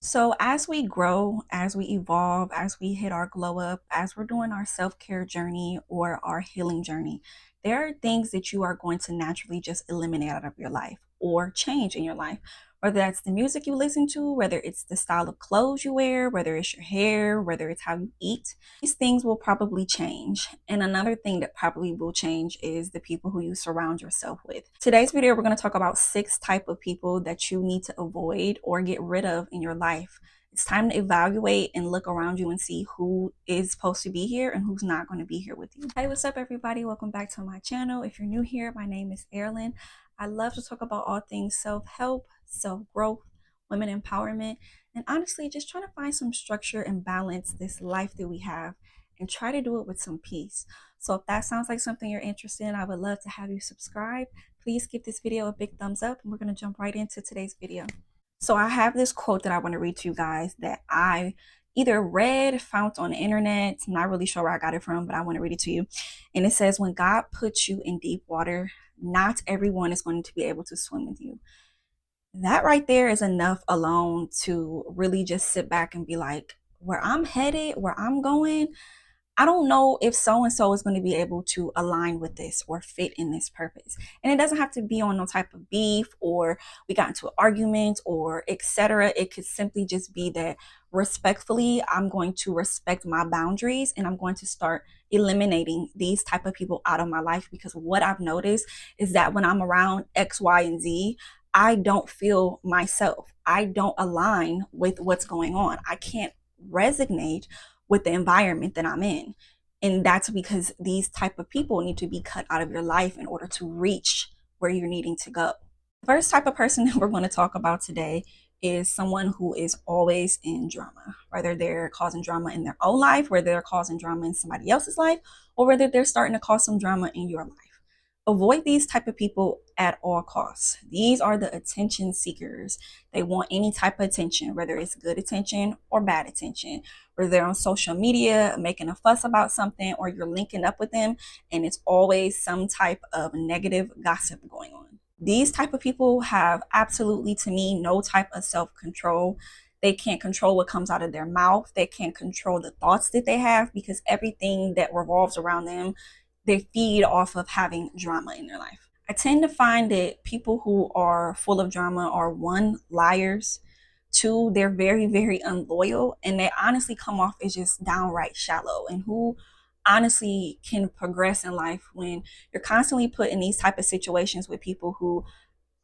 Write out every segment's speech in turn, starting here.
So, as we grow, as we evolve, as we hit our glow up, as we're doing our self care journey or our healing journey, there are things that you are going to naturally just eliminate out of your life or change in your life. Whether that's the music you listen to, whether it's the style of clothes you wear, whether it's your hair, whether it's how you eat, these things will probably change. And another thing that probably will change is the people who you surround yourself with. Today's video, we're going to talk about 6 type of people that you need to avoid or get rid of in your life. It's time to evaluate and look around you and see who is supposed to be here and who's not going to be here with you. Hey, what's up, everybody? Welcome back to my channel. If you're new here, my name is Erin. I love to talk about all things self-help, self-growth, women empowerment, and honestly, just trying to find some structure and balance this life that we have and try to do it with some peace. So if that sounds like something you're interested in, I would love to have you subscribe. Please give this video a big thumbs up, and we're going to jump right into today's video. So I have this quote that I want to read to you guys that I either read, found on the internet. I'm not really sure where I got it from, but I want to read it to you. And it says, when God puts you in deep water, not everyone is going to be able to swim with you. That right there is enough alone to really just sit back and be like, where I'm headed, where I'm going, I don't know if so and so is going to be able to align with this or fit in this purpose. And it doesn't have to be on no type of beef or we got into an argument or etc. It could simply just be that respectfully, I'm going to respect my boundaries and I'm going to start eliminating these type of people out of my life, because what I've noticed is that when I'm around X, Y, and Z, I don't feel myself. I don't align with what's going on. I can't resonate with the environment that I'm in. And that's because these type of people need to be cut out of your life in order to reach where you're needing to go. The first type of person that we're going to talk about today is someone who is always in drama, whether they're causing drama in their own life, whether they're causing drama in somebody else's life, or whether they're starting to cause some drama in your life. Avoid these type of people at all costs. These are the attention seekers. They want any type of attention, whether it's good attention or bad attention. Whether they're on social media making a fuss about something, or you're linking up with them and it's always some type of negative gossip going on. These type of people have absolutely, to me, no type of self-control. They can't control what comes out of their mouth. They can't control the thoughts that they have, because everything that revolves around them, they feed off of having drama in their life. I tend to find that people who are full of drama are, one, liars. Two, they're very, very unloyal, and they honestly come off as just downright shallow. And who honestly can progress in life when you're constantly put in these type of situations with people who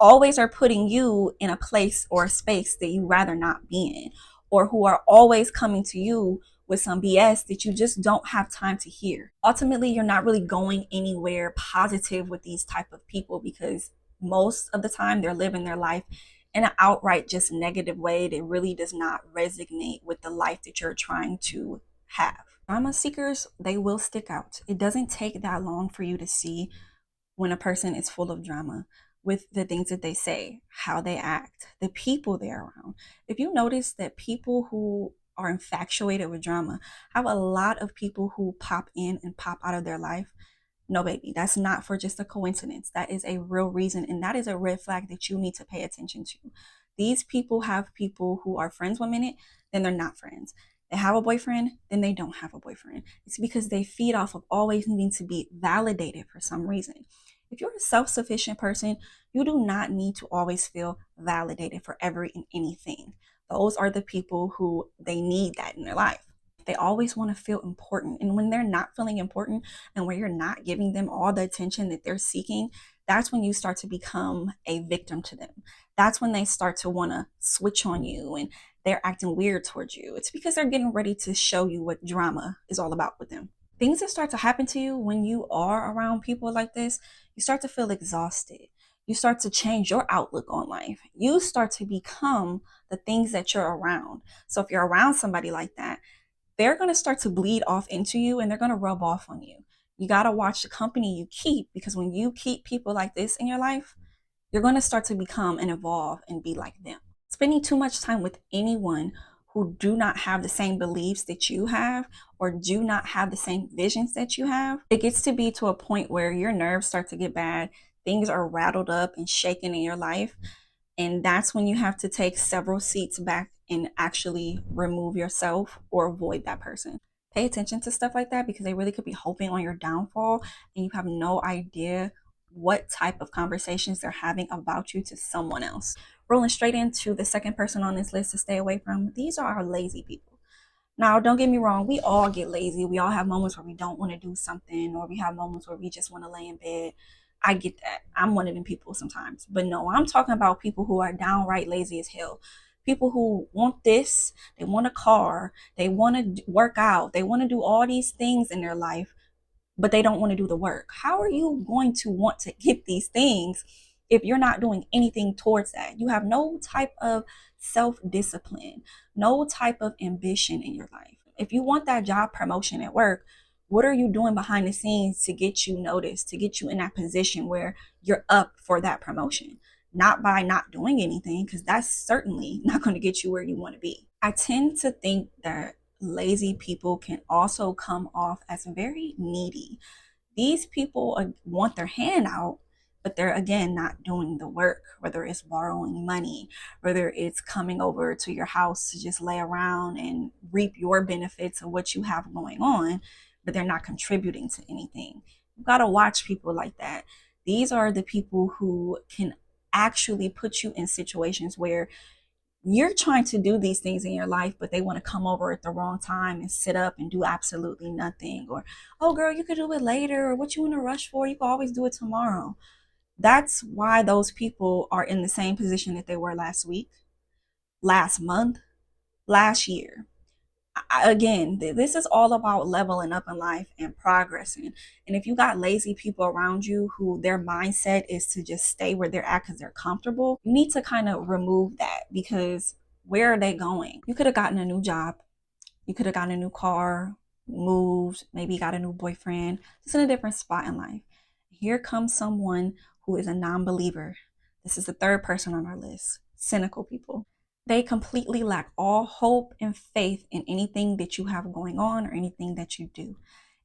always are putting you in a place or a space that you rather not be in, or who are always coming to you with some BS that you just don't have time to hear. Ultimately, you're not really going anywhere positive with these type of people, because most of the time they're living their life in an outright just negative way that really does not resonate with the life that you're trying to have. Drama seekers, they will stick out. It doesn't take that long for you to see when a person is full of drama, with the things that they say, how they act, the people they're around. If you notice that people who are infatuated with drama have a lot of people who pop in and pop out of their life, no, baby, that's not for just a coincidence. That is a real reason, and that is a red flag that you need to pay attention to. These people have people who are friends 1 minute, then they're not friends. They have a boyfriend, then they don't have a boyfriend. It's because they feed off of always needing to be validated for some reason. If you're a self-sufficient person, you do not need to always feel validated for every and anything. Those are the people who they need that in their life. They always want to feel important. And when they're not feeling important and when you're not giving them all the attention that they're seeking, that's when you start to become a victim to them. That's when they start to want to switch on you and they're acting weird towards you. It's because they're getting ready to show you what drama is all about with them. Things that start to happen to you when you are around people like this, you start to feel exhausted. You start to change your outlook on life. You start to become the things that you're around. So if you're around somebody like that, they're going to start to bleed off into you and they're going to rub off on you. You got to watch the company you keep, because when you keep people like this in your life, you're going to start to become and evolve and be like them. Spending too much time with anyone who do not have the same beliefs that you have or do not have the same visions that you have, it gets to be to a point where your nerves start to get bad. Things are rattled up and shaken in your life. And that's when you have to take several seats back and actually remove yourself or avoid that person. Pay attention to stuff like that because they really could be hoping on your downfall and you have no idea what type of conversations they're having about you to someone else. Rolling straight into the second person on this list to stay away from, these are our lazy people. Now, don't get me wrong, we all get lazy. We all have moments where we don't want to do something, or we have moments where we just want to lay in bed. I get that. I'm one of them people sometimes. But no, I'm talking about people who are downright lazy as hell. People who want this, they want a car, they want to work out, they want to do all these things in their life, but they don't want to do the work. How are you going to want to get these things if you're not doing anything towards that? You have no type of self discipline, no type of ambition in your life. If you want that job promotion at work, what are you doing behind the scenes to get you noticed, to get you in that position where you're up for that promotion? Not by not doing anything, because that's certainly not going to get you where you want to be. I tend to think that lazy people can also come off as very needy. These people want their hand out, but they're again not doing the work, whether it's borrowing money, whether it's coming over to your house to just lay around and reap your benefits of what you have going on, but they're not contributing to anything. You've got to watch people like that. These are the people who can actually put you in situations where you're trying to do these things in your life, but they want to come over at the wrong time and sit up and do absolutely nothing. Or, oh, girl, you could do it later. Or what you in a rush for? You can always do it tomorrow. That's why those people are in the same position that they were last week, last month, last year. Again, this is all about leveling up in life and progressing. And if you got lazy people around you who their mindset is to just stay where they're at because they're comfortable, you need to kind of remove that because where are they going? You could have gotten a new job, you could have gotten a new car, moved, maybe got a new boyfriend, just in a different spot in life. Here comes someone who is a non believer. This is the third person on our list: cynical people. They completely lack all hope and faith in anything that you have going on or anything that you do.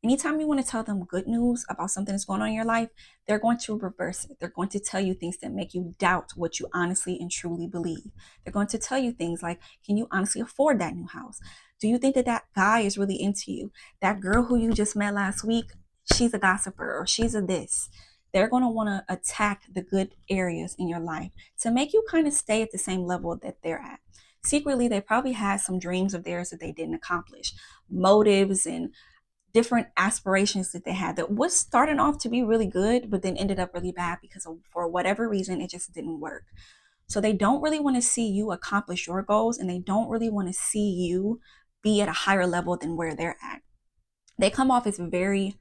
Anytime you want to tell them good news about something that's going on in your life, they're going to reverse it. They're going to tell you things that make you doubt what you honestly and truly believe. They're going to tell you things like, can you honestly afford that new house? Do you think that that guy is really into you? That girl who you just met last week, she's a gossiper or she's a this. They're going to want to attack the good areas in your life to make you kind of stay at the same level that they're at. Secretly, they probably had some dreams of theirs that they didn't accomplish, motives and different aspirations that they had that was starting off to be really good, but then ended up really bad because of, for whatever reason, it just didn't work. So they don't really want to see you accomplish your goals and they don't really want to see you be at a higher level than where they're at. They come off as very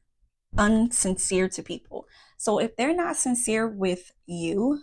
unsincere to people. So if they're not sincere with you,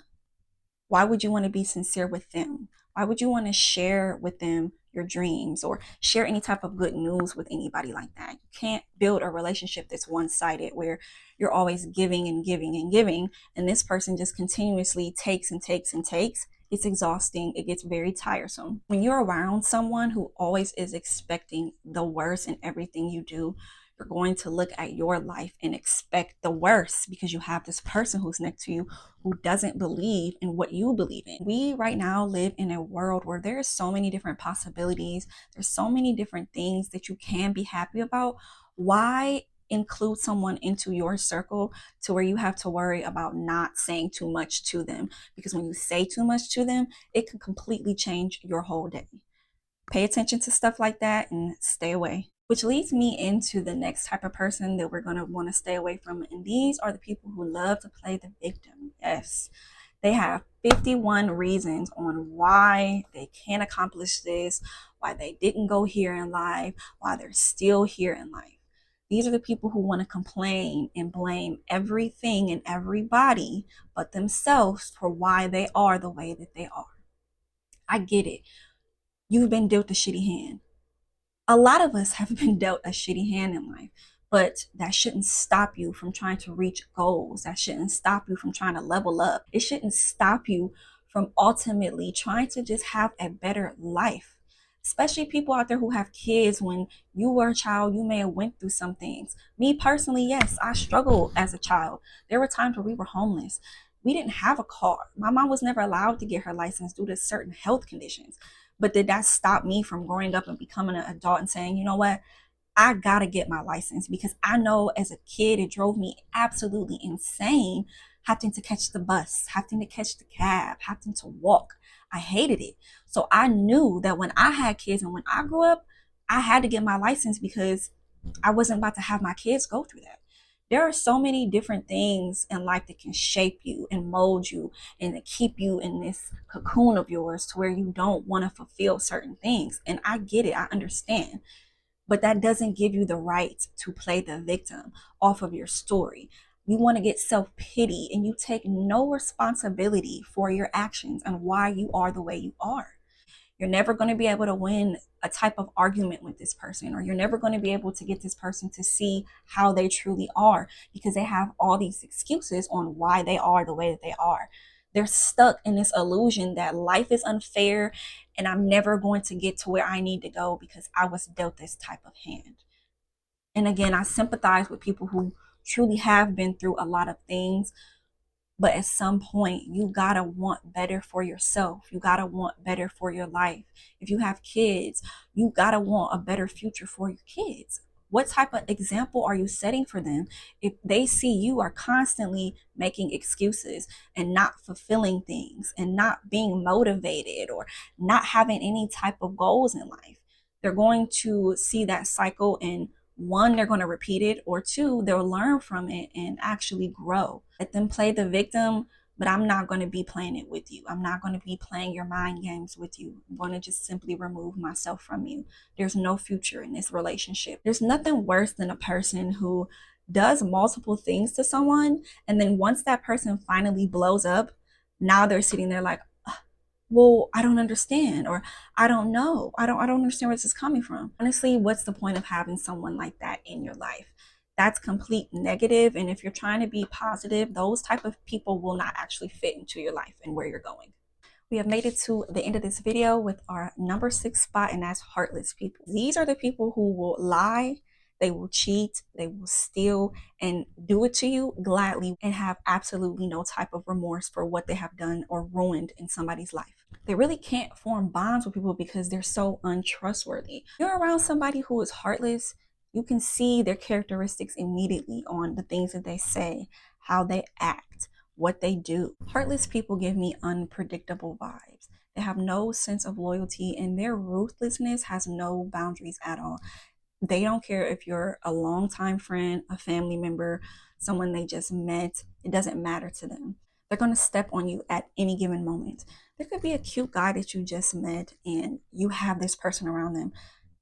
why would you want to be sincere with them? Why would you want to share with them your dreams or share any type of good news with anybody like that? You can't build a relationship that's one-sided where you're always giving and giving and giving, and this person just continuously takes and takes and takes. It's exhausting. It gets very tiresome. When you're around someone who always is expecting the worst in everything you do, you're going to look at your life and expect the worst because you have this person who's next to you who doesn't believe in what you believe in. We right now live in a world where there's so many different possibilities. There's so many different things that you can be happy about. Why include someone into your circle to where you have to worry about not saying too much to them? Because when you say too much to them, it can completely change your whole day. Pay attention to stuff like that and stay away. Which leads me into the next type of person that we're going to want to stay away from. And these are the people who love to play the victim. Yes, they have 51 reasons on why they can't accomplish this, why they didn't go here in life, why they're still here in life. These are the people who want to complain and blame everything and everybody but themselves for why they are the way that they are. I get it. You've been dealt a shitty hand. A lot of us have been dealt a shitty hand in life, but that shouldn't stop you from trying to reach goals. That shouldn't stop you from trying to level up. It shouldn't stop you from ultimately trying to just have a better life. Especially people out there who have kids. When you were a child, you may have went through some things. Me personally, yes, I struggled as a child. There were times where we were homeless. We didn't have a car. My mom was never allowed to get her license due to certain health conditions. But did that stop me from growing up and becoming an adult and saying, you know what, I gotta get my license? Because I know as a kid, it drove me absolutely insane having to catch the bus, having to catch the cab, having to walk. I hated it. So I knew that when I had kids and when I grew up, I had to get my license because I wasn't about to have my kids go through that. There are so many different things in life that can shape you and mold you and to keep you in this cocoon of yours to where you don't want to fulfill certain things. And I get it, I understand. But that doesn't give you the right to play the victim off of your story. You want to get self pity and you take no responsibility for your actions and why you are the way you are. You're never going to be able to win a type of argument with this person, or you're never going to be able to get this person to see how they truly are because they have all these excuses on why they are the way that they are. They're stuck in this illusion that life is unfair and I'm never going to get to where I need to go because I was dealt this type of hand. And again, I sympathize with people who truly have been through a lot of things, but at some point, you gotta want better for yourself. You gotta want better for your life. If you have kids, you gotta want a better future for your kids. What type of example are you setting for them if they see you are constantly making excuses and not fulfilling things and not being motivated or not having any type of goals in life? They're going to see that cycle, and one, they're going to repeat it, or two, they'll learn from it and actually grow. Let them play the victim, but I'm not going to be playing it with you. I'm not going to be playing your mind games with you. I'm going to just simply remove myself from you. There's no future in this relationship. There's nothing worse than a person who does multiple things to someone, and then once that person finally blows up, now they're sitting there like, well, I don't understand, or I don't know. I don't understand where this is coming from. Honestly, what's the point of having someone like that in your life? That's complete negative. And if you're trying to be positive, those type of people will not actually fit into your life and where you're going. We have made it to the end of this video with our number 6 spot, and that's heartless people. These are the people who will lie, they will cheat, they will steal, and do it to you gladly and have absolutely no type of remorse for what they have done or ruined in somebody's life. They really can't form bonds with people because they're so untrustworthy. If you're around somebody who is heartless, you can see their characteristics immediately on the things that they say, how they act, what they do. Heartless people give me unpredictable vibes. They have no sense of loyalty, and their ruthlessness has no boundaries at all. They don't care if you're a longtime friend, a family member, someone they just met. It doesn't matter to them. They're going to step on you at any given moment. There could be a cute guy that you just met and you have this person around them.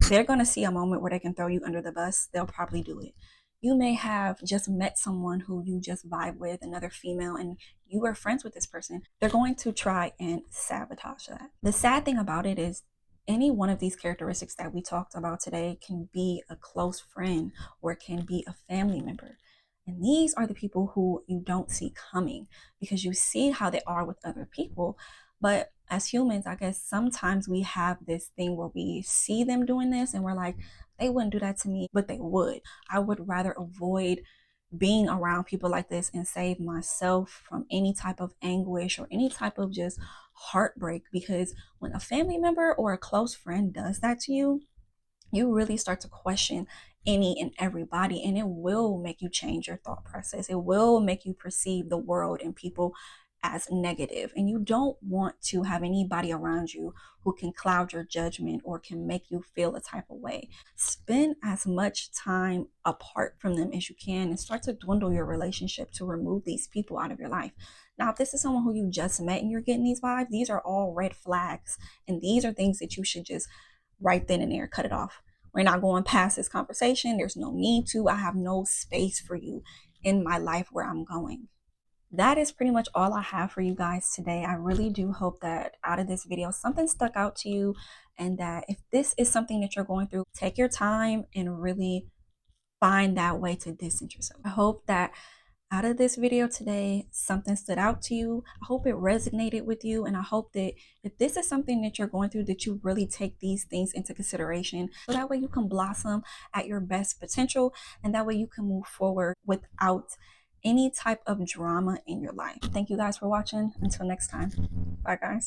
They're going to see a moment where they can throw you under the bus. They'll probably do it. You may have just met someone who you just vibe with, another female, and you are friends with this person. They're going to try and sabotage that. The sad thing about it is any one of these characteristics that we talked about today can be a close friend or it can be a family member. And these are the people who you don't see coming because you see how they are with other people. But as humans, I guess sometimes we have this thing where we see them doing this and we're like, they wouldn't do that to me, but they would. I would rather avoid being around people like this and save myself from any type of anguish or any type of just heartbreak, because when a family member or a close friend does that to you, you really start to question any and everybody, and it will make you change your thought process. It will make you perceive the world and people as negative, and you don't want to have anybody around you who can cloud your judgment or can make you feel a type of way. Spend as much time apart from them as you can and start to dwindle your relationship to remove these people out of your life. Now, if this is someone who you just met and you're getting these vibes, these are all red flags, and these are things that you should just right then and there cut it off. We're not going past this conversation. There's no need to. I have no space for you in my life where I'm going. That is pretty much all I have for you guys today. I really do hope that out of this video, something stuck out to you, and that if this is something that you're going through, take your time and really find that way to distance yourself. I hope that out of this video today, something stood out to you. I hope it resonated with you, and I hope that if this is something that you're going through, that you really take these things into consideration so that way you can blossom at your best potential, and that way you can move forward without any type of drama in your life. Thank you guys for watching. Until next time. Bye, guys.